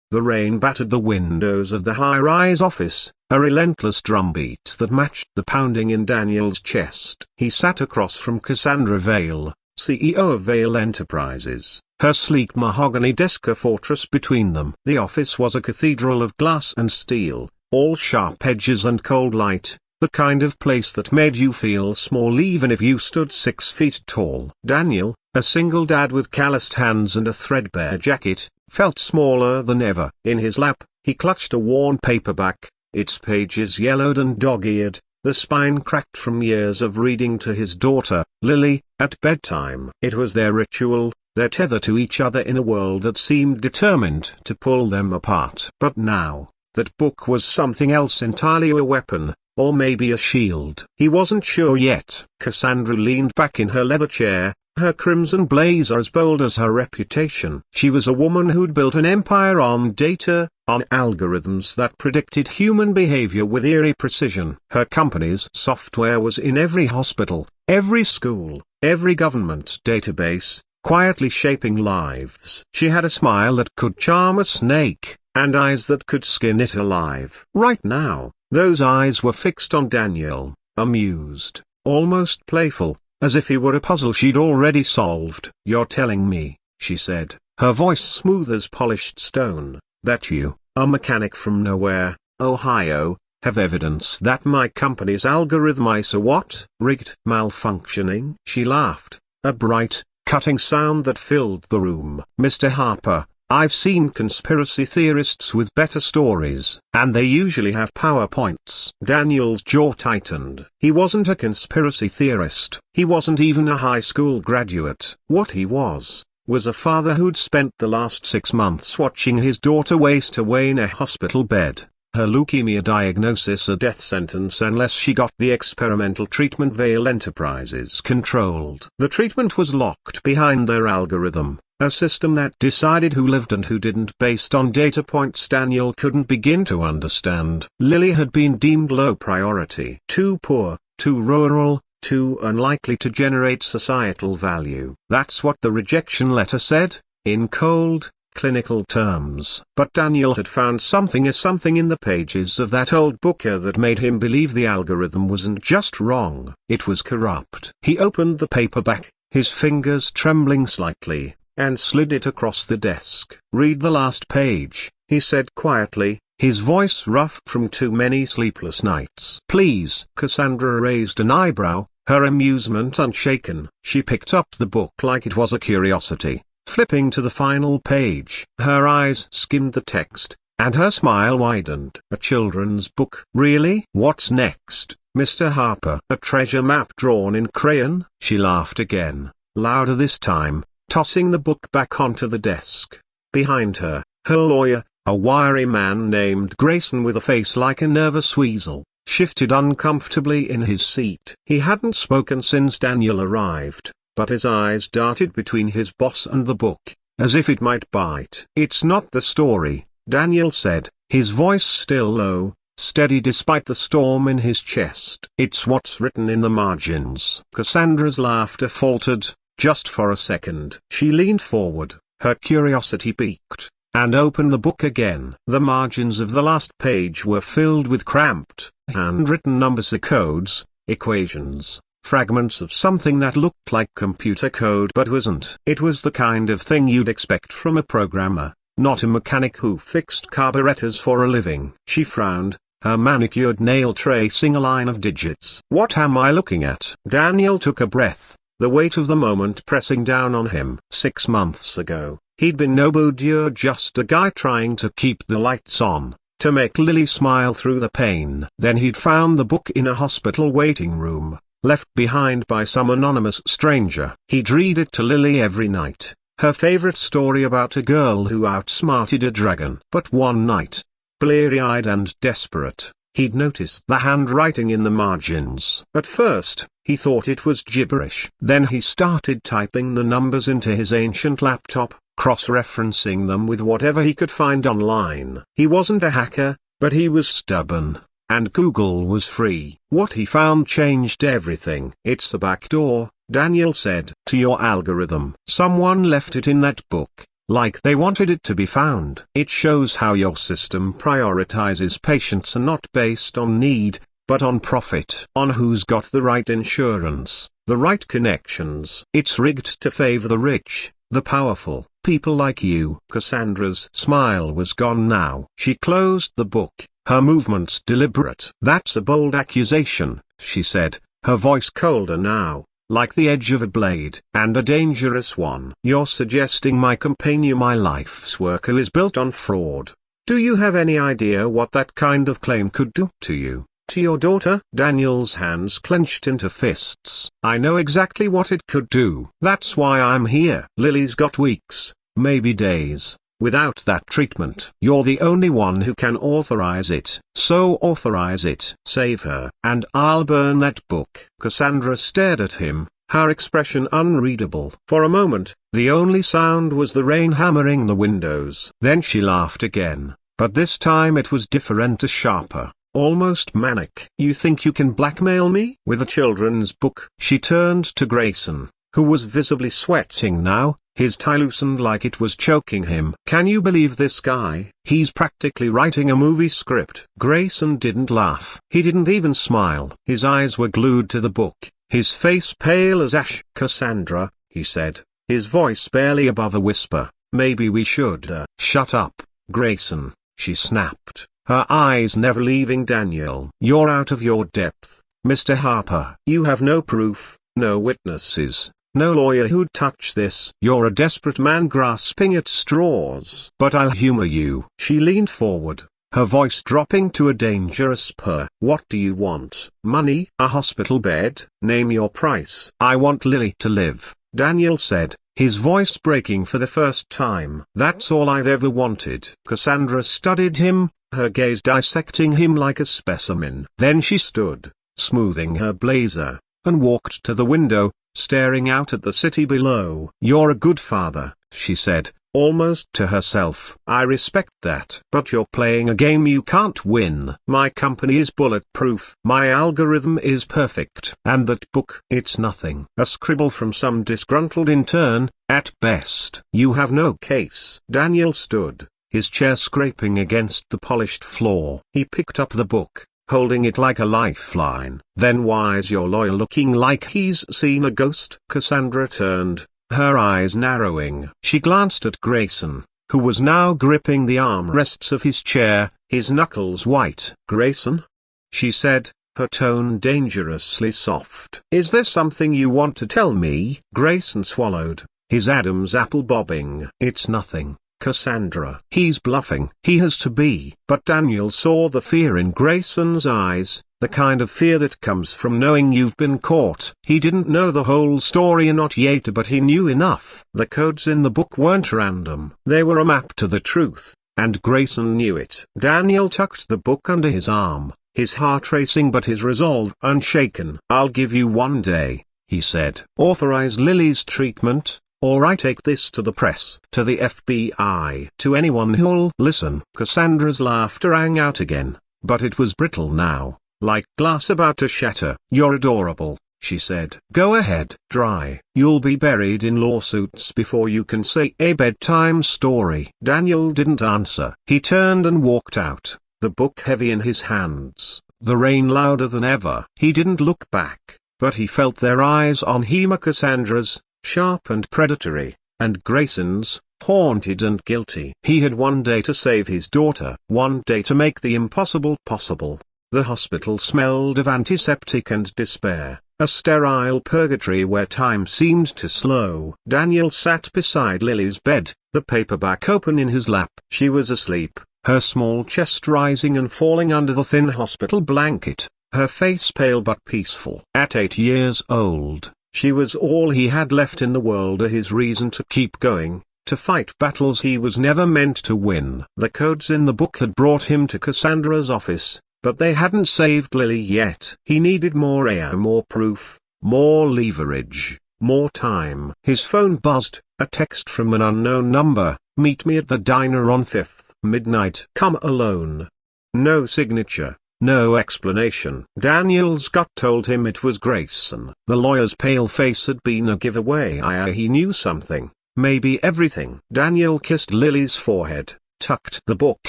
The rain battered the windows of the high-rise office, a relentless drumbeat that matched the pounding in Daniel's chest. He sat across from Cassandra Vale, CEO of Vale Enterprises, her sleek mahogany desk a fortress between them. The office was a cathedral of glass and steel, all sharp edges and cold light, the kind of place that made you feel small even if you stood 6 feet tall. Daniel, a single dad with calloused hands and a threadbare jacket, felt smaller than ever. In his lap, he clutched a worn paperback, its pages yellowed and dog-eared, the spine cracked from years of reading to his daughter, Lily, at bedtime. It was their ritual, their tether to each other in a world that seemed determined to pull them apart. But now, that book was something else entirely, a weapon, or maybe a shield. He wasn't sure yet. Cassandra leaned back in her leather chair, her crimson blazer as bold as her reputation. She was a woman who'd built an empire on data, on algorithms that predicted human behavior with eerie precision. Her company's software was in every hospital, every school, every government database, quietly shaping lives. She had a smile that could charm a snake, and eyes that could skin it alive. Right now, those eyes were fixed on Daniel, amused, almost playful, as if he were a puzzle she'd already solved. "You're telling me," she said, her voice smooth as polished stone, "that you, a mechanic from nowhere, Ohio, have evidence that my company's algorithm is a what? Rigged? Malfunctioning?" She laughed, a bright, cutting sound that filled the room. "Mr. Harper, I've seen conspiracy theorists with better stories, and they usually have PowerPoints." Daniel's jaw tightened. He wasn't a conspiracy theorist. He wasn't even a high school graduate. What he was a father who'd spent the last 6 months watching his daughter waste away in a hospital bed, her leukemia diagnosis a death sentence unless she got the experimental treatment Vale Enterprises controlled. The treatment was locked behind their algorithm, a system that decided who lived and who didn't based on data points Daniel couldn't begin to understand. Lily had been deemed low priority. Too poor, too rural, too unlikely to generate societal value. That's what the rejection letter said, in cold, clinical terms. But Daniel had found something in the pages of that old book that made him believe the algorithm wasn't just wrong, it was corrupt. He opened the paperback, his fingers trembling slightly, and slid it across the desk. "Read the last page," he said quietly, his voice rough from too many sleepless nights. "Please." Cassandra raised an eyebrow, her amusement unshaken. She picked up the book like it was a curiosity, flipping to the final page. Her eyes skimmed the text, and her smile widened. "A children's book? Really? What's next, Mr. Harper?" "A treasure map drawn in crayon?" She laughed again, louder this time, tossing the book back onto the desk. Behind her, her lawyer, a wiry man named Grayson with a face like a nervous weasel, shifted uncomfortably in his seat. He hadn't spoken since Daniel arrived, but his eyes darted between his boss and the book, as if it might bite. "It's not the story," Daniel said, his voice still low, steady despite the storm in his chest. "It's what's written in the margins." Cassandra's laughter faltered, just for a second. She leaned forward, her curiosity piqued, and opened the book again. The margins of the last page were filled with cramped, handwritten numbers, codes, equations, fragments of something that looked like computer code but wasn't. It was the kind of thing you'd expect from a programmer, not a mechanic who fixed carburetors for a living. She frowned, her manicured nail tracing a line of digits. "What am I looking at?" Daniel took a breath, the weight of the moment pressing down on him. 6 months ago, he'd been no boudier, just a guy trying to keep the lights on, to make Lily smile through the pain. Then he'd found the book in a hospital waiting room, left behind by some anonymous stranger. He'd read it to Lily every night, her favorite story about a girl who outsmarted a dragon. But one night, bleary-eyed and desperate, he'd noticed the handwriting in the margins. At first, he thought it was gibberish. Then he started typing the numbers into his ancient laptop, cross-referencing them with whatever he could find online. He wasn't a hacker, but he was stubborn, and Google was free. What he found changed everything. "It's a backdoor," Daniel said, "to your algorithm. Someone left it in that book, like they wanted it to be found. It shows how your system prioritizes patients and not based on need, but on profit. On who's got the right insurance, the right connections. It's rigged to favor the rich, the powerful, people like you. Cassandra's smile was gone now. She closed the book, her movements deliberate. That's a bold accusation, she said, her voice colder now, like the edge of a blade, and a dangerous one. You're suggesting my companion, my life's work, is built on fraud. Do you have any idea what that kind of claim could do to you, to your daughter? Daniel's hands clenched into fists. I know exactly what it could do. That's why I'm here. Lily's got weeks, maybe days, without that treatment. You're the only one who can authorize it. So authorize it. Save her. And I'll burn that book. Cassandra stared at him, her expression unreadable. For a moment, the only sound was the rain hammering the windows. Then she laughed again, but this time it was different, sharper, almost manic. You think you can blackmail me with a children's book? She turned to Grayson, who was visibly sweating now, his tie loosened like it was choking him. Can you believe this guy? He's practically writing a movie script. Grayson didn't laugh. He didn't even smile. His eyes were glued to the book, his face pale as ash. Cassandra, he said, his voice barely above a whisper, maybe we should shut up, Grayson, she snapped, her eyes never leaving Daniel. You're out of your depth, Mr. Harper. You have no proof, no witnesses, no lawyer who'd touch this. You're a desperate man grasping at straws. But I'll humor you. She leaned forward, her voice dropping to a dangerous purr. What do you want? Money? A hospital bed? Name your price. I want Lily to live, Daniel said, his voice breaking for the first time. That's all I've ever wanted. Cassandra studied him, her gaze dissecting him like a specimen. Then she stood, smoothing her blazer, and walked to the window, staring out at the city below. You're a good father, she said, almost to herself. I respect that. But you're playing a game you can't win. My company is bulletproof. My algorithm is perfect. And that book, it's nothing. A scribble from some disgruntled intern, at best. You have no case. Daniel stood, his chair scraping against the polished floor. He picked up the book, holding it like a lifeline. Then why's your lawyer looking like he's seen a ghost? Cassandra turned, her eyes narrowing. She glanced at Grayson, who was now gripping the armrests of his chair, his knuckles white. Grayson? She said, her tone dangerously soft. Is there something you want to tell me? Grayson swallowed, his Adam's apple bobbing. It's nothing, Cassandra. He's bluffing. He has to be. But Daniel saw the fear in Grayson's eyes, the kind of fear that comes from knowing you've been caught. He didn't know the whole story, not yet, but he knew enough. The codes in the book weren't random. They were a map to the truth, and Grayson knew it. Daniel tucked the book under his arm, his heart racing but his resolve unshaken. I'll give you 1 day, he said. Authorize Lily's treatment, or I take this to the press, to the FBI, to anyone who'll listen. Cassandra's laughter rang out again, but it was brittle now, like glass about to shatter. You're adorable, she said. Go ahead. Dry. You'll be buried in lawsuits before you can say a bedtime story. Daniel didn't answer. He turned and walked out, the book heavy in his hands, the rain louder than ever. He didn't look back, but he felt their eyes on him, Cassandra's, sharp and predatory, and Grayson's, haunted and guilty. He had 1 day to save his daughter, 1 day to make the impossible possible. The hospital smelled of antiseptic and despair, a sterile purgatory where time seemed to slow. Daniel sat beside Lily's bed, the paperback open in his lap. She was asleep, her small chest rising and falling under the thin hospital blanket, her face pale but peaceful. At 8 years old, she was all he had left in the world, his reason to keep going, to fight battles he was never meant to win. The codes in the book had brought him to Cassandra's office, but they hadn't saved Lily yet. He needed more air, more proof, more leverage, more time. His phone buzzed, a text from an unknown number. Meet me at the diner on 5th, midnight. Come alone. No signature. No explanation. Daniel's gut told him it was Grayson. The lawyer's pale face had been a giveaway. He knew something, maybe everything. Daniel kissed Lily's forehead, tucked the book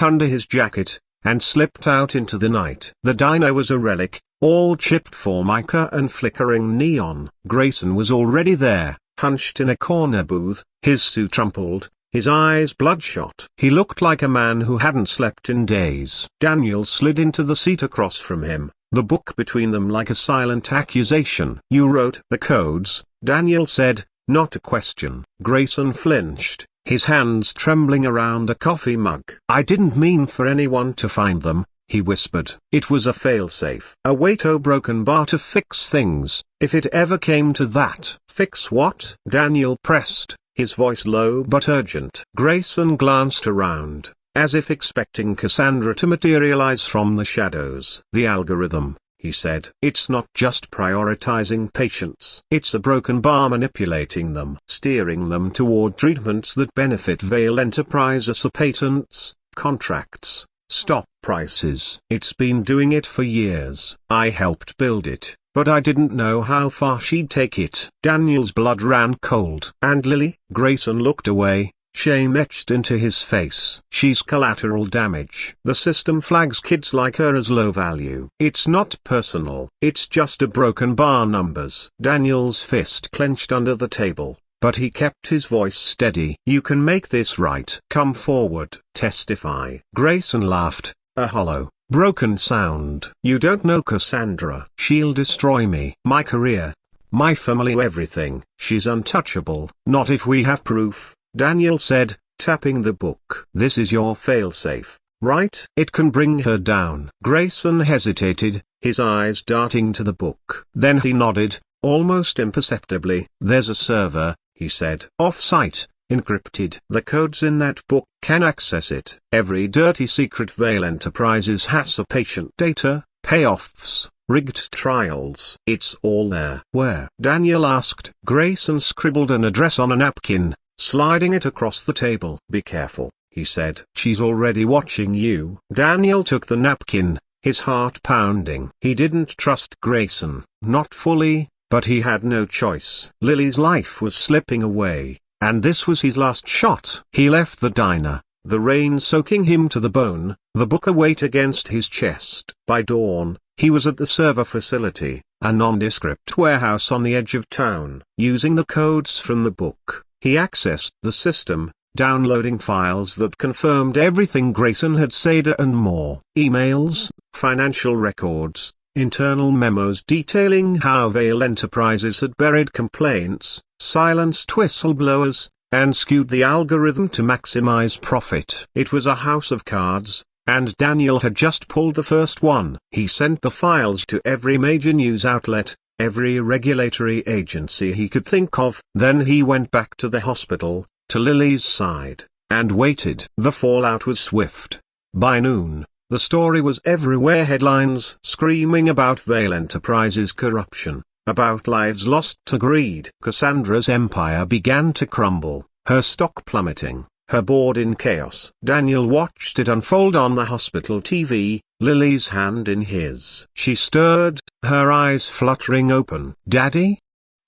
under his jacket, and slipped out into the night. The diner was a relic, all chipped formica and flickering neon. Grayson was already there, hunched in a corner booth, his suit rumpled, his eyes bloodshot. He looked like a man who hadn't slept in days. Daniel slid into the seat across from him, the book between them like a silent accusation. "You wrote the codes," Daniel said, not a question. Grayson flinched, his hands trembling around a coffee mug. "I didn't mean for anyone to find them," he whispered. "It was a failsafe. A broken bar to fix things, if it ever came to that." "Fix what?" Daniel pressed, his voice low but urgent. Grayson glanced around, as if expecting Cassandra to materialize from the shadows. "The algorithm," he said. "It's not just prioritizing patients. It's a broken bar manipulating them, steering them toward treatments that benefit Vail Enterprises, patents, contracts, stock prices. It's been doing it for years. I helped build it, but I didn't know how far she'd take it." Daniel's blood ran cold. "And Lily?" Grayson looked away, shame etched into his face. "She's collateral damage. The system flags kids like her as low value. It's not personal. It's just a broken bar numbers." Daniel's fist clenched under the table, but he kept his voice steady. "You can make this right. Come forward. Testify." Grayson laughed, a hollow, broken sound. "You don't know Cassandra. She'll destroy me. My career. My family, everything. She's untouchable." "Not if we have proof," Daniel said, tapping the book. "This is your failsafe, right? It can bring her down." Grayson hesitated, his eyes darting to the book. Then he nodded, almost imperceptibly. "There's a server," he said. "Off-site, encrypted. The codes in that book can access it. Every dirty secret Vail Enterprises has, patient data, payoffs, rigged trials. It's all there." "Where?" Daniel asked. Grayson scribbled an address on a napkin, sliding it across the table. "Be careful," he said. "She's already watching you." Daniel took the napkin, his heart pounding. He didn't trust Grayson, not fully, but he had no choice. Lily's life was slipping away, and this was his last shot. He left the diner, the rain soaking him to the bone, the book a weight against his chest. By dawn, he was at the server facility, a nondescript warehouse on the edge of town. Using the codes from the book, he accessed the system, downloading files that confirmed everything Grayson had said and more. Emails, financial records, internal memos detailing how Vail Enterprises had buried complaints, silenced whistleblowers, and skewed the algorithm to maximize profit. It was a house of cards, and Daniel had just pulled the first one. He sent the files to every major news outlet, every regulatory agency he could think of. Then he went back to the hospital, to Lily's side, and waited. The fallout was swift. By noon, the story was everywhere. Headlines screaming about Vail Enterprises' corruption, about lives lost to greed. Cassandra's empire began to crumble, her stock plummeting, her board in chaos. Daniel watched it unfold on the hospital TV, Lily's hand in his. She stirred, her eyes fluttering open. "Daddy?"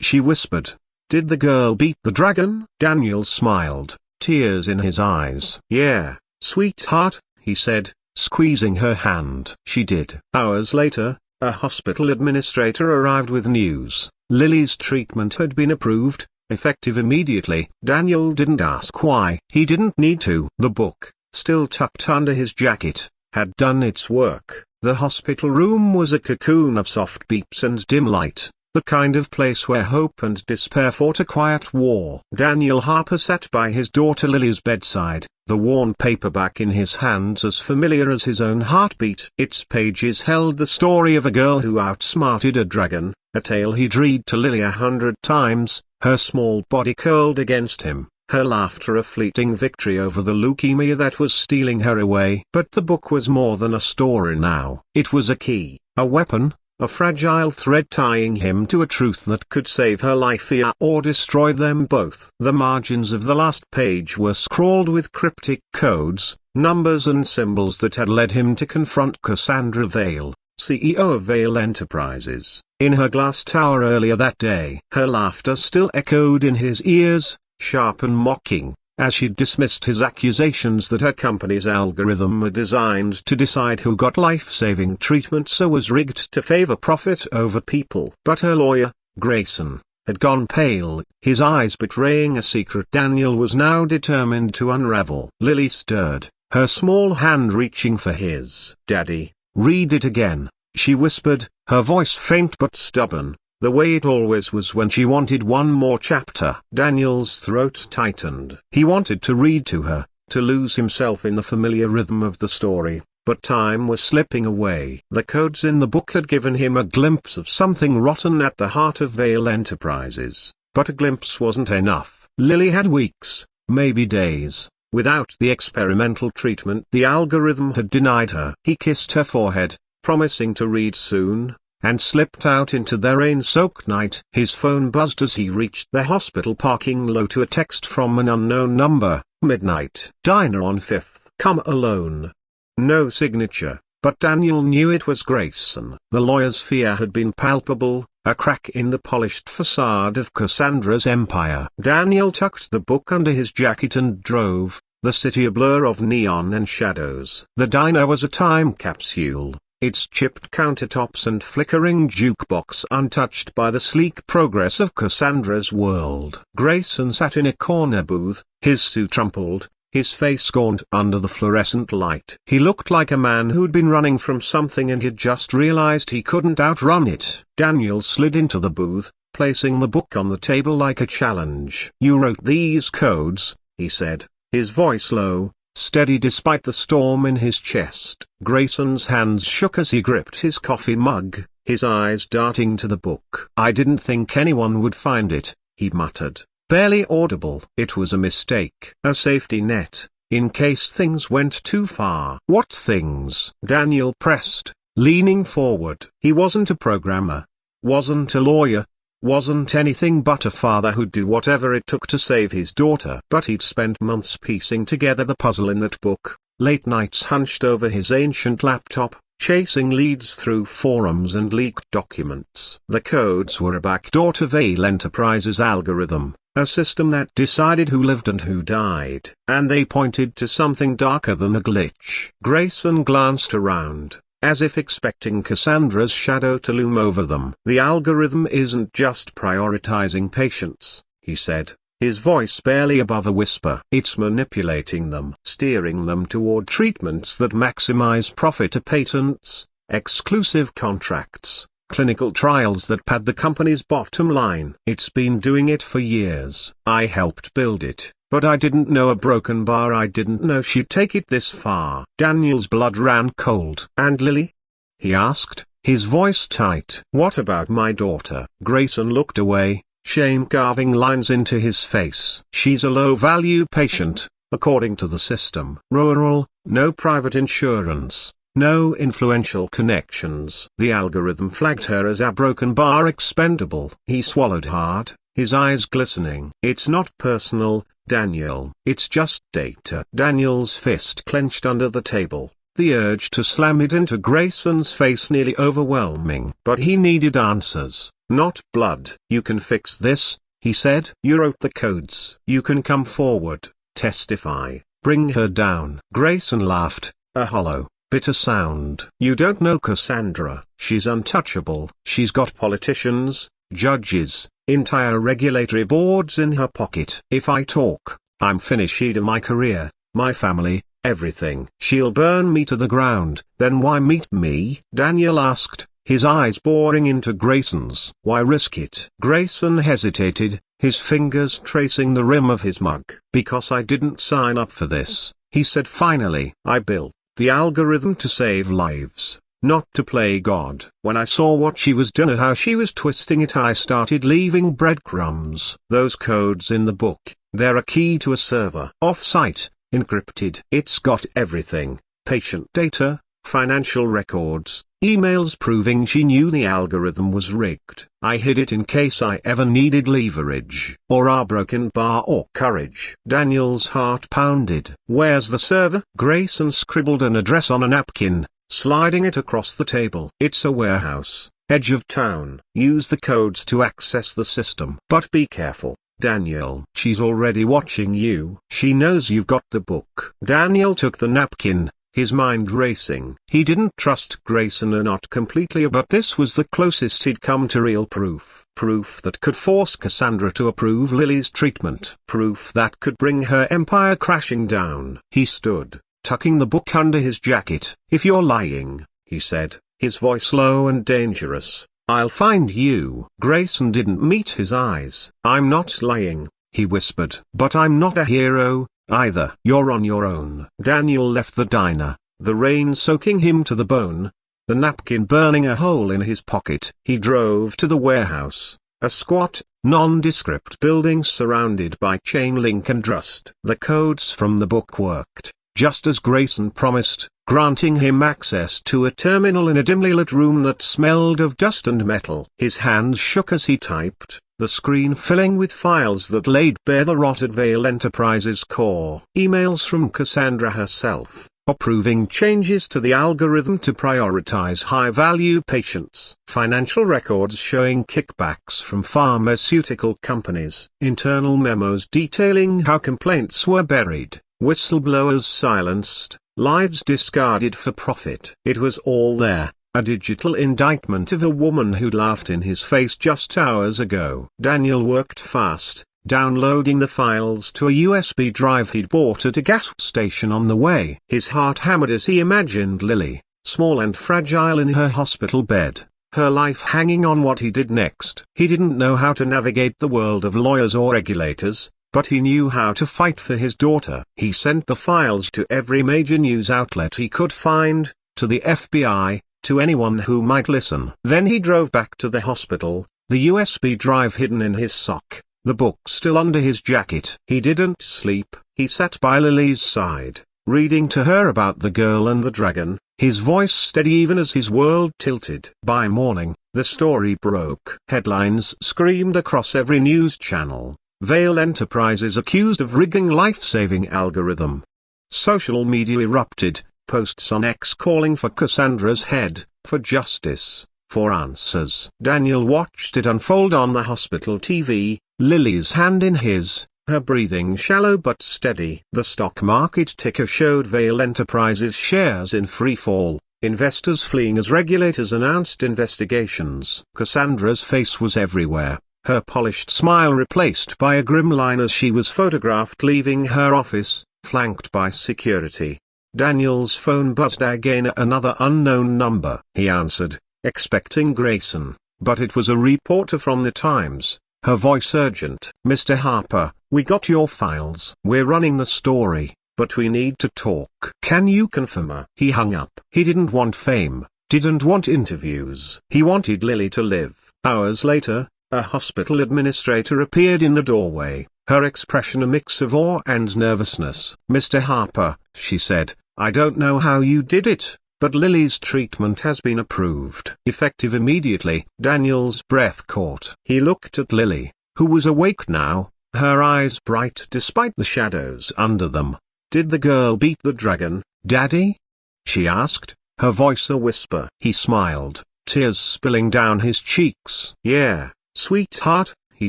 she whispered. "Did the girl beat the dragon?" Daniel smiled, tears in his eyes. "Yeah, sweetheart," he said, squeezing her hand. "She did." Hours later, a hospital administrator arrived with news. Lily's treatment had been approved, effective immediately. Daniel didn't ask why. He didn't need to. The book, still tucked under his jacket, had done its work. The hospital room was a cocoon of soft beeps and dim light, the kind of place where hope and despair fought a quiet war. Daniel Harper sat by his daughter Lily's bedside, the worn paperback in his hands as familiar as his own heartbeat. Its pages held the story of a girl who outsmarted a dragon, a tale he'd read to Lily 100 times, her small body curled against him, her laughter a fleeting victory over the leukemia that was stealing her away. But the book was more than a story now. It was a key, a weapon, a fragile thread tying him to a truth that could save her life or destroy them both. The margins of the last page were scrawled with cryptic codes, numbers and symbols that had led him to confront Cassandra Vail, CEO of Vail Enterprises, in her glass tower earlier that day. Her laughter still echoed in his ears, sharp and mocking, as she dismissed his accusations that her company's algorithm were designed to decide who got life-saving treatment so was rigged to favor profit over people. But her lawyer, Grayson, had gone pale, his eyes betraying a secret Daniel was now determined to unravel. Lily stirred, her small hand reaching for his. "Daddy, read it again," she whispered, her voice faint but stubborn, the way it always was when she wanted one more chapter. Daniel's throat tightened. He wanted to read to her, to lose himself in the familiar rhythm of the story, but time was slipping away. The codes in the book had given him a glimpse of something rotten at the heart of Vale Enterprises, but a glimpse wasn't enough. Lily had weeks, maybe days, without the experimental treatment the algorithm had denied her. He kissed her forehead, promising to read soon, and slipped out into the rain-soaked night. His phone buzzed as he reached the hospital parking lot to a text from an unknown number. "Midnight. Diner on 5th. Come alone." No signature, but Daniel knew it was Grayson. The lawyer's fear had been palpable, a crack in the polished facade of Cassandra's empire. Daniel tucked the book under his jacket and drove, the city a blur of neon and shadows. The diner was a time capsule, its chipped countertops and flickering jukebox untouched by the sleek progress of Cassandra's world. Grayson sat in a corner booth, his suit rumpled, his face gaunt under the fluorescent light. He looked like a man who'd been running from something and had just realized he couldn't outrun it. Daniel slid into the booth, placing the book on the table like a challenge. "You wrote these codes," he said, his voice low, steady despite the storm in his chest. Grayson's hands shook as he gripped his coffee mug, his eyes darting to the book. "I didn't think anyone would find it," he muttered, barely audible. "It was a mistake. A safety net, in case things went too far." "What things?" Daniel pressed, leaning forward. He wasn't a programmer, wasn't a lawyer, wasn't anything but a father who'd do whatever it took to save his daughter. But he'd spent months piecing together the puzzle in that book, late nights hunched over his ancient laptop, chasing leads through forums and leaked documents. The codes were a backdoor to Vale Enterprises' algorithm, a system that decided who lived and who died. And they pointed to something darker than a glitch. Grayson glanced around, as if expecting Cassandra's shadow to loom over them. "The algorithm isn't just prioritizing patients," he said, his voice barely above a whisper. "It's manipulating them, steering them toward treatments that maximize profit or patents, exclusive contracts, clinical trials that pad the company's bottom line. It's been doing it for years. I helped build it, but I didn't know a broken bar. I didn't know she'd take it this far." Daniel's blood ran cold. "And Lily?" he asked, his voice tight. "What about my daughter?" Grayson looked away, shame carving lines into his face. "She's a low-value patient, according to the system. Rural, no private insurance, no influential connections. The algorithm flagged her as a broken bar expendable." He swallowed hard, his eyes glistening. "It's not personal, Daniel. It's just data." Daniel's fist clenched under the table, the urge to slam it into Grayson's face nearly overwhelming. But he needed answers, not blood. "You can fix this," he said. "You wrote the codes. You can come forward, testify, bring her down." Grayson laughed, a hollow, bitter sound. "You don't know Cassandra. She's untouchable. She's got politicians, judges, entire regulatory boards in her pocket. If I talk, I'm finished. My career, my family, everything. She'll burn me to the ground." "Then why meet me?" Daniel asked, his eyes boring into Grayson's. "Why risk it?" Grayson hesitated, his fingers tracing the rim of his mug. "Because I didn't sign up for this," he said finally. "I built the algorithm to save lives, not to play God. When I saw what she was doing, how she was twisting it, I started leaving breadcrumbs. Those codes in the book, they're a key to a server. Off-site, encrypted. It's got everything: patient data, financial records, emails proving she knew the algorithm was rigged. I hid it in case I ever needed leverage, or a broken bar or courage." Daniel's heart pounded. "Where's the server?" Grayson scribbled an address on a napkin, sliding it across the table. "It's a warehouse, edge of town. Use the codes to access the system. But be careful. Daniel. She's already watching you. She knows you've got the book. Daniel took the napkin, his mind racing. He didn't trust Grayson, or not completely, but this was the closest he'd come to real proof. Proof that could force Cassandra to approve Lily's treatment. Proof that could bring her empire crashing down. He stood, tucking the book under his jacket. "If you're lying," he said, his voice low and dangerous, "I'll find you." Grayson didn't meet his eyes. "I'm not lying," he whispered. "But I'm not a hero, either." "You're on your own." Daniel left the diner, the rain soaking him to the bone, the napkin burning a hole in his pocket. He drove to the warehouse, a squat, nondescript building surrounded by chain link and rust. The codes from the book worked, just as Grayson promised, granting him access to a terminal in a dimly lit room that smelled of dust and metal. His hands shook as he typed, the screen filling with files that laid bare the rotted Vale Enterprises core. Emails from Cassandra herself, approving changes to the algorithm to prioritize high-value patients. Financial records showing kickbacks from pharmaceutical companies. Internal memos detailing how complaints were buried, whistleblowers silenced, lives discarded for profit. It was all there, a digital indictment of a woman who'd laughed in his face just hours ago. Daniel worked fast, downloading the files to a USB drive he'd bought at a gas station on the way. His heart hammered as he imagined Lily, small and fragile in her hospital bed, her life hanging on what he did next. He didn't know how to navigate the world of lawyers or regulators, but he knew how to fight for his daughter. He sent the files to every major news outlet he could find, to the FBI, to anyone who might listen. Then he drove back to the hospital, the USB drive hidden in his sock, the book still under his jacket. He didn't sleep. He sat by Lily's side, reading to her about the girl and the dragon, his voice steady even as his world tilted. By morning, the story broke. Headlines screamed across every news channel. Vale Enterprises accused of rigging life-saving algorithm. Social media erupted, posts on X calling for Cassandra's head, for justice, for answers. Daniel watched it unfold on the hospital TV, Lily's hand in his, her breathing shallow but steady. The stock market ticker showed Vale Enterprises shares in free fall, investors fleeing as regulators announced investigations. Cassandra's face was everywhere, her polished smile replaced by a grim line as she was photographed leaving her office, flanked by security. Daniel's phone buzzed again, another unknown number. He answered, expecting Grayson, but it was a reporter from the Times, her voice urgent. "Mr. Harper, we got your files. We're running the story, but we need to talk. Can you confirm?" He hung up. He didn't want fame, didn't want interviews. He wanted Lily to live. Hours later, a hospital administrator appeared in the doorway, her expression a mix of awe and nervousness. "Mr. Harper," she said, "I don't know how you did it, but Lily's treatment has been approved. Effective immediately." Daniel's breath caught. He looked at Lily, who was awake now, her eyes bright despite the shadows under them. "Did the girl beat the dragon, Daddy?" she asked, her voice a whisper. He smiled, tears spilling down his cheeks. "Yeah, sweetheart," he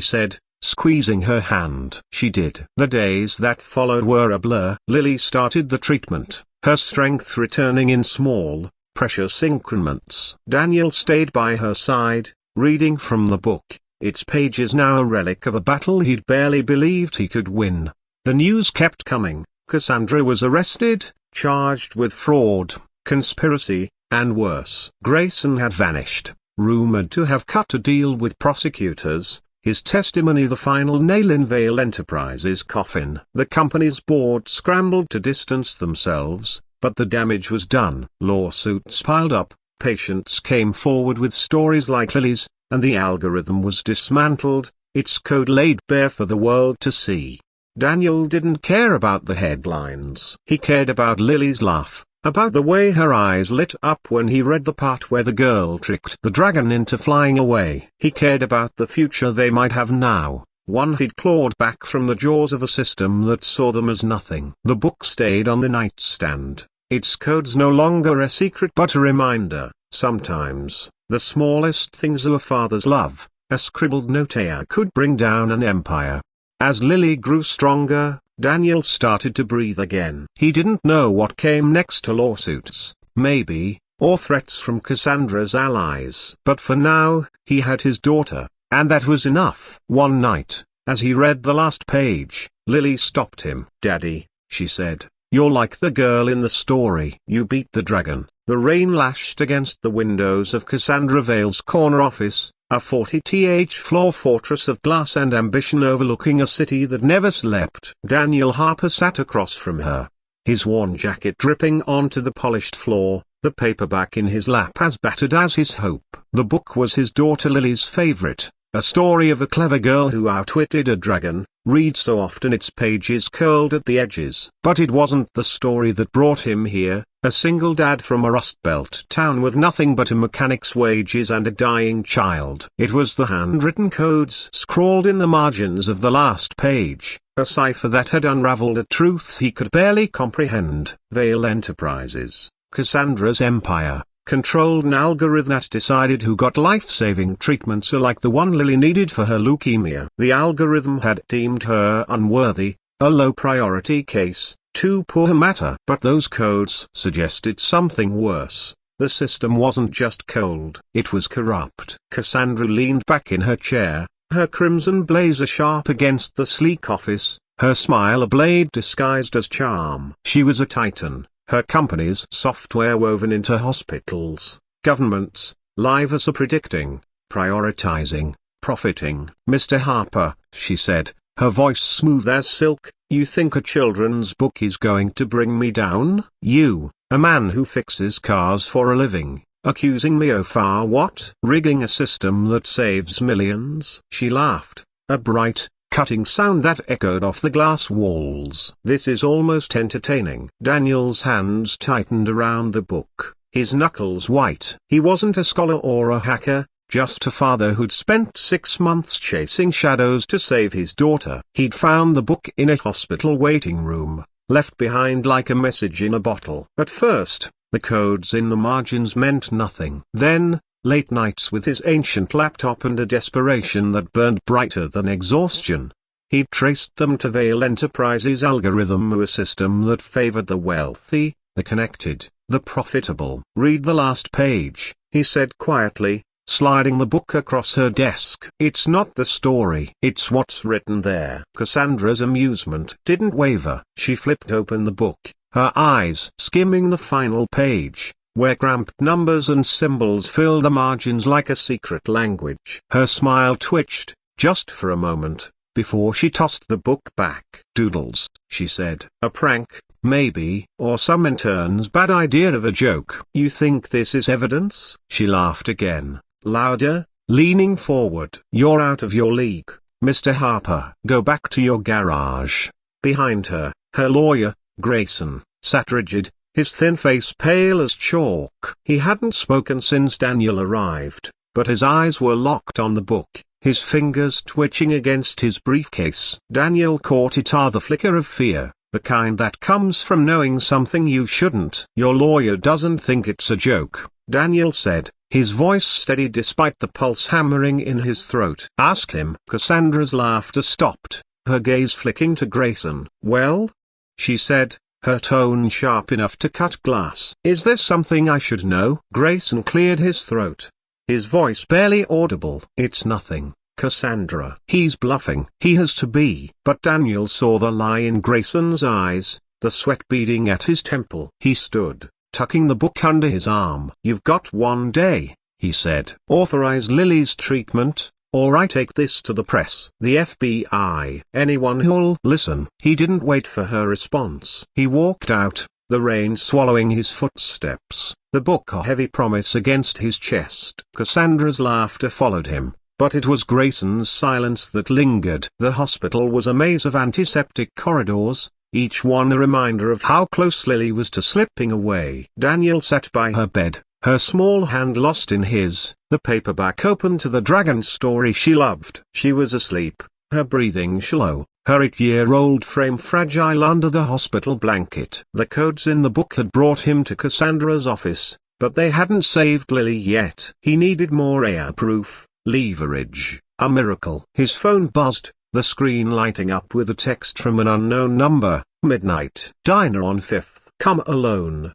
said, squeezing her hand. She did. The days that followed were a blur. Lily started the treatment, her strength returning in small, precious increments. Daniel stayed by her side, reading from the book, its pages now a relic of a battle he'd barely believed he could win. The news kept coming. Cassandra was arrested, charged with fraud, conspiracy, and worse. Grayson had vanished, rumored to have cut a deal with prosecutors, his testimony the final nail in Vale Enterprises' coffin. The company's board scrambled to distance themselves, but the damage was done. Lawsuits piled up, patients came forward with stories like Lily's, and the algorithm was dismantled, its code laid bare for the world to see. Daniel didn't care about the headlines. He cared about Lily's laugh, about the way her eyes lit up when he read the part where the girl tricked the dragon into flying away. He cared about the future they might have now, one he'd clawed back from the jaws of a system that saw them as nothing. The book stayed on the nightstand, its codes no longer a secret but a reminder. Sometimes, the smallest things of a father's love, a scribbled note could bring down an empire. As Lily grew stronger, Daniel started to breathe again. He didn't know what came next, to lawsuits, maybe, or threats from Cassandra's allies. But for now, he had his daughter, and that was enough. One night, as he read the last page, Lily stopped him. "Daddy," she said, "you're like the girl in the story. You beat the dragon." The rain lashed against the windows of Cassandra Vale's corner office, a 40th floor fortress of glass and ambition overlooking a city that never slept. Daniel Harper sat across from her, his worn jacket dripping onto the polished floor, the paperback in his lap as battered as his hope. The book was his daughter Lily's favorite, a story of a clever girl who outwitted a dragon, read so often its pages curled at the edges. But it wasn't the story that brought him here, a single dad from a Rust Belt town with nothing but a mechanic's wages and a dying child. It was the handwritten codes scrawled in the margins of the last page, a cipher that had unraveled a truth he could barely comprehend. Vale Enterprises, Cassandra's empire, controlled an algorithm that decided who got life-saving treatments like the one Lily needed for her leukemia. The algorithm had deemed her unworthy, a low-priority case, too poor matter. But those codes suggested something worse. The system wasn't just cold, it was corrupt. Cassandra leaned back in her chair, her crimson blazer sharp against the sleek office, her smile a blade disguised as charm. She was a titan. Her company's software woven into hospitals, governments, lives are predicting, prioritizing, profiting. "Mr. Harper," she said, her voice smooth as silk, "you think a children's book is going to bring me down? You, a man who fixes cars for a living, accusing me of what? Rigging a system that saves millions?" She laughed, a bright, cutting sound that echoed off the glass walls. "This is almost entertaining." Daniel's hands tightened around the book, his knuckles white. He wasn't a scholar or a hacker, just a father who'd spent 6 months chasing shadows to save his daughter. He'd found the book in a hospital waiting room, left behind like a message in a bottle. At first, the codes in the margins meant nothing. Then, late nights with his ancient laptop and a desperation that burned brighter than exhaustion, he'd traced them to Vale Enterprises' algorithm, a system that favored the wealthy, the connected, the profitable. "Read the last page," he said quietly, sliding the book across her desk. "It's not the story, it's what's written there." Cassandra's amusement didn't waver. She flipped open the book, her eyes skimming the final page, where cramped numbers and symbols filled the margins like a secret language. Her smile twitched, just for a moment, before she tossed the book back. "Doodles," she said. "A prank, maybe, or some intern's bad idea of a joke." "You think this is evidence?" She laughed again, louder, leaning forward. "You're out of your league, Mr. Harper. Go back to your garage." Behind her, her lawyer, Grayson, sat rigid, his thin face pale as chalk. He hadn't spoken since Daniel arrived, but his eyes were locked on the book, his fingers twitching against his briefcase. Daniel caught it, the flicker of fear, the kind that comes from knowing something you shouldn't. "Your lawyer doesn't think it's a joke," Daniel said, his voice steady despite the pulse hammering in his throat. "Ask him." Cassandra's laughter stopped, her gaze flicking to Grayson. "Well?" she said, her tone sharp enough to cut glass. "Is there something I should know?" Grayson cleared his throat, his voice barely audible. "It's nothing, Cassandra." "He's bluffing." "He has to be." But Daniel saw the lie in Grayson's eyes, the sweat beading at his temple. He stood, tucking the book under his arm. "You've got 1 day," he said. "Authorize Lily's treatment, or I take this to the press, the FBI, anyone who'll listen." He didn't wait for her response. He walked out, the rain swallowing his footsteps, the book a heavy promise against his chest. Cassandra's laughter followed him, but it was Grayson's silence that lingered. The hospital was a maze of antiseptic corridors, each one a reminder of how close Lily was to slipping away. Daniel sat by her bed, her small hand lost in his, the paperback open to the dragon story she loved. She was asleep, her breathing shallow, her 8-year-old frame fragile under the hospital blanket. The codes in the book had brought him to Cassandra's office, but they hadn't saved Lily yet. He needed more air proof, leverage, a miracle. His phone buzzed, the screen lighting up with a text from an unknown number: midnight, diner on 5th, come alone.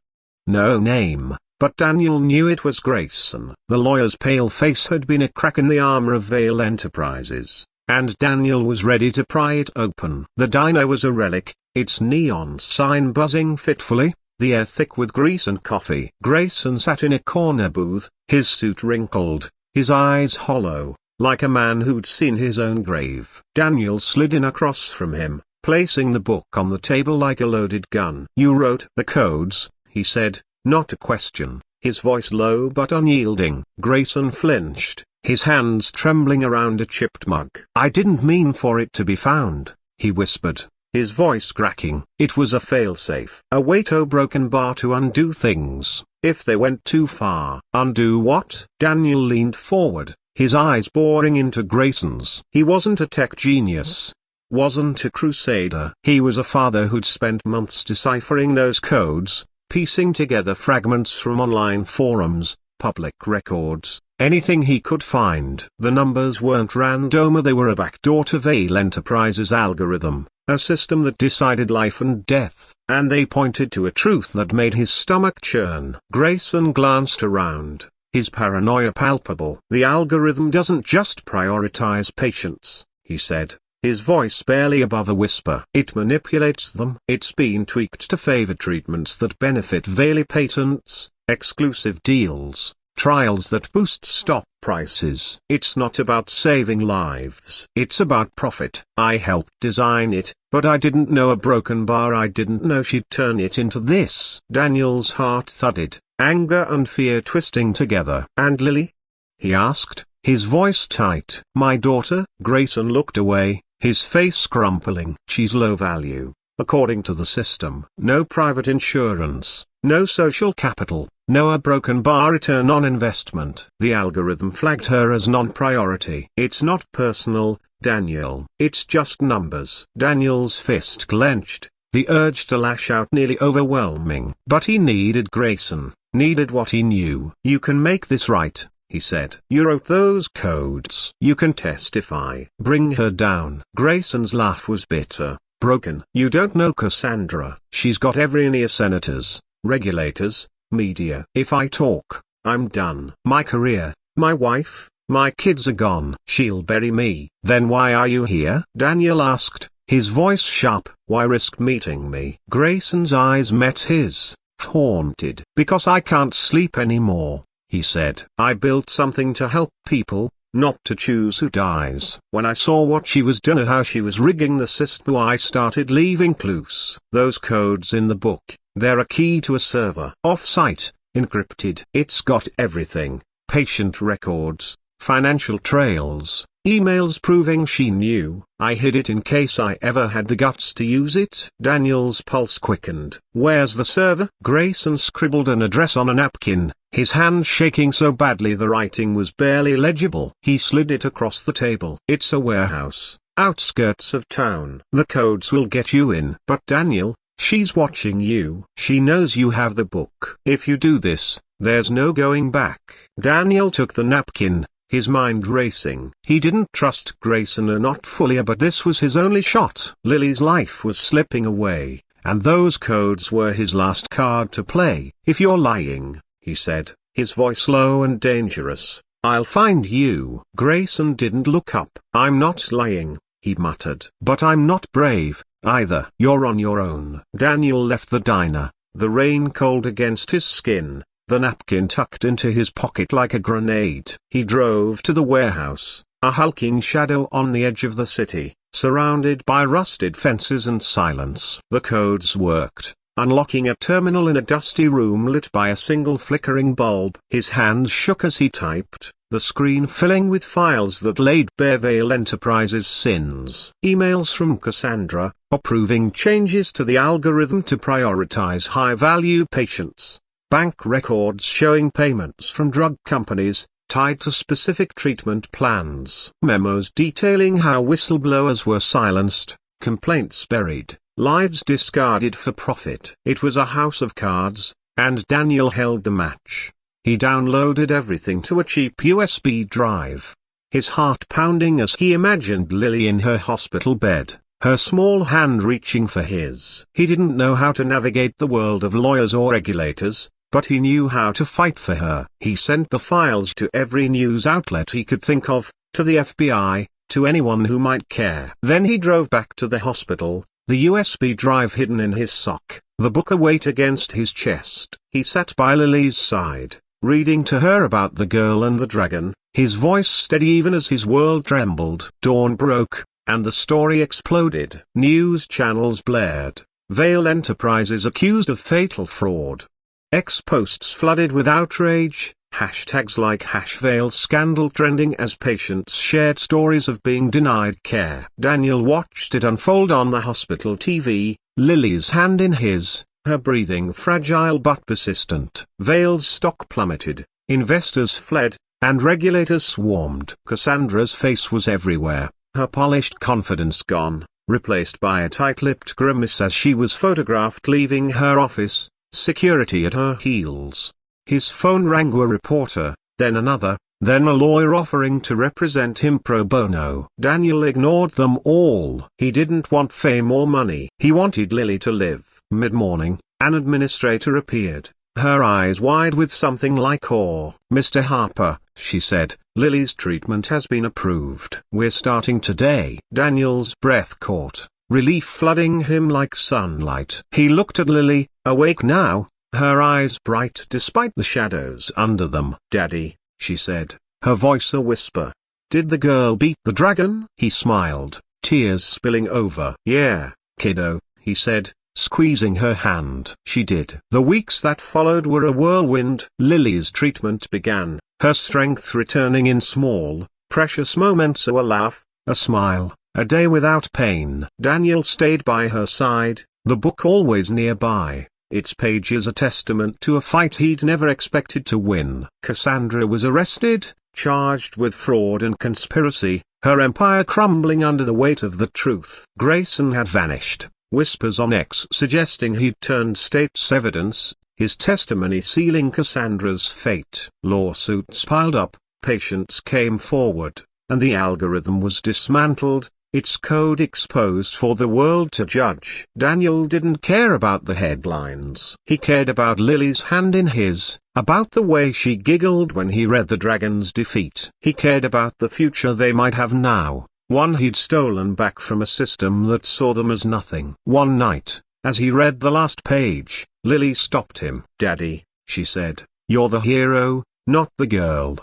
No name, but Daniel knew it was Grayson. The lawyer's pale face had been a crack in the armor of Vale Enterprises, and Daniel was ready to pry it open. The diner was a relic, its neon sign buzzing fitfully, the air thick with grease and coffee. Grayson sat in a corner booth, his suit wrinkled, his eyes hollow, like a man who'd seen his own grave. Daniel slid in across from him, placing the book on the table like a loaded gun. You wrote the codes, he said, not a question, his voice low but unyielding. Grayson flinched, his hands trembling around a chipped mug. I didn't mean for it to be found, he whispered, his voice cracking. It was a failsafe. A way to broken bar to undo things, if they went too far. Undo what? Daniel leaned forward, his eyes boring into Grayson's. He wasn't a tech genius. Wasn't a crusader. He was a father who'd spent months deciphering those codes, piecing together fragments from online forums, public records, anything he could find. The numbers weren't random, they were a backdoor to Vale Enterprises' algorithm, a system that decided life and death, and they pointed to a truth that made his stomach churn. Grayson glanced around, his paranoia palpable. The algorithm doesn't just prioritize patients, he said, his voice barely above a whisper. It manipulates them. It's been tweaked to favor treatments that benefit Vale, patents, exclusive deals, trials that boost stock prices. It's not about saving lives. It's about profit. I helped design it, but I didn't know a broken bar. I didn't know she'd turn it into this. Daniel's heart thudded, anger and fear twisting together. And Lily? He asked, his voice tight. My daughter? Grayson looked away, his face crumpling. She's low value, according to the system. No private insurance, no social capital, no a broken bar return on investment. The algorithm flagged her as non-priority. It's not personal, Daniel. It's just numbers. Daniel's fist clenched, the urge to lash out nearly overwhelming. But he needed Grayson, needed what he knew. You can make this right, he said. You wrote those codes. You can testify. Bring her down. Grayson's laugh was bitter, broken. You don't know Cassandra. She's got every ear, senators, regulators, media. If I talk, I'm done. My career, my wife, my kids are gone. She'll bury me. Then why are you here? Daniel asked, his voice sharp. Why risk meeting me? Grayson's eyes met his, haunted. Because I can't sleep anymore, he said. I built something to help people, not to choose who dies. When I saw what she was doing, how she was rigging the system, I started leaving clues. Those codes in the book, they're a key to a server. Off-site, encrypted. It's got everything: patient records, financial trails, emails proving she knew. I hid it in case I ever had the guts to use it. Daniel's pulse quickened. Where's the server? Grayson scribbled an address on a napkin, his hand shaking so badly the writing was barely legible. He slid it across the table. It's a warehouse, outskirts of town. The codes will get you in. But Daniel, she's watching you. She knows you have the book. If you do this, there's no going back. Daniel took the napkin, his mind racing. He didn't trust Grayson, or not fully, but this was his only shot. Lily's life was slipping away, and those codes were his last card to play. If you're lying, he said, his voice low and dangerous, I'll find you. Grayson didn't look up. I'm not lying, he muttered. But I'm not brave, either. You're on your own. Daniel left the diner, the rain cold against his skin, the napkin tucked into his pocket like a grenade. He drove to the warehouse, a hulking shadow on the edge of the city, surrounded by rusted fences and silence. The codes worked, unlocking a terminal in a dusty room lit by a single flickering bulb. His hands shook as he typed, the screen filling with files that laid bare Vale Enterprises' sins. Emails from Cassandra, approving changes to the algorithm to prioritize high-value patients. Bank records showing payments from drug companies, tied to specific treatment plans. Memos detailing how whistleblowers were silenced, complaints buried, lives discarded for profit. It was a house of cards, and Daniel held the match. He downloaded everything to a cheap USB drive. his heart pounding as he imagined Lily in her hospital bed, her small hand reaching for his. He didn't know how to navigate the world of lawyers or regulators, but he knew how to fight for her. He sent the files to every news outlet he could think of, to the FBI, to anyone who might care. Then he drove back to the hospital, the USB drive hidden in his sock, the book await against his chest. He sat by Lily's side, reading to her about the girl and the dragon, his voice steady even as his world trembled. Dawn broke, and the story exploded. News channels blared. Veil Enterprises accused of fatal fraud. X posts flooded with outrage, hashtags like #Veil scandal trending as patients shared stories of being denied care. Daniel watched it unfold on the hospital TV, Lily's hand in his, her breathing fragile but persistent. Veil's stock plummeted, investors fled, and regulators swarmed. Cassandra's face was everywhere, her polished confidence gone, replaced by a tight-lipped grimace as she was photographed leaving her office, security at her heels. His phone rang a reporter, then another, then a lawyer offering to represent him pro bono. Daniel ignored them all. He didn't want fame or money. He wanted Lily to live. Mid-morning, an administrator appeared, her eyes wide with something like awe. "Mr. Harper," she said, "Lily's treatment has been approved. We're starting today." Daniel's breath caught, relief flooding him like sunlight. He looked at Lily, awake now, her eyes bright despite the shadows under them. "Daddy," she said, her voice a whisper. "Did the girl beat the dragon?" He smiled, tears spilling over. "Yeah, kiddo," he said, squeezing her hand. "She did." The weeks that followed were a whirlwind. Lily's treatment began, her strength returning in small, precious moments. A laugh, a smile, a day without pain. Daniel stayed by her side, the book always nearby, its pages a testament to a fight he'd never expected to win. Cassandra was arrested, charged with fraud and conspiracy, her empire crumbling under the weight of the truth. Grayson had vanished, whispers on X suggesting he'd turned state's evidence, his testimony sealing Cassandra's fate. Lawsuits piled up, patients came forward, and the algorithm was dismantled, its code exposed for the world to judge. Daniel didn't care about the headlines. He cared about Lily's hand in his, about the way she giggled when he read the dragon's defeat. He cared about the future they might have now, one he'd stolen back from a system that saw them as nothing. One night, as he read the last page, Lily stopped him. "Daddy," she said, "you're the hero, not the girl."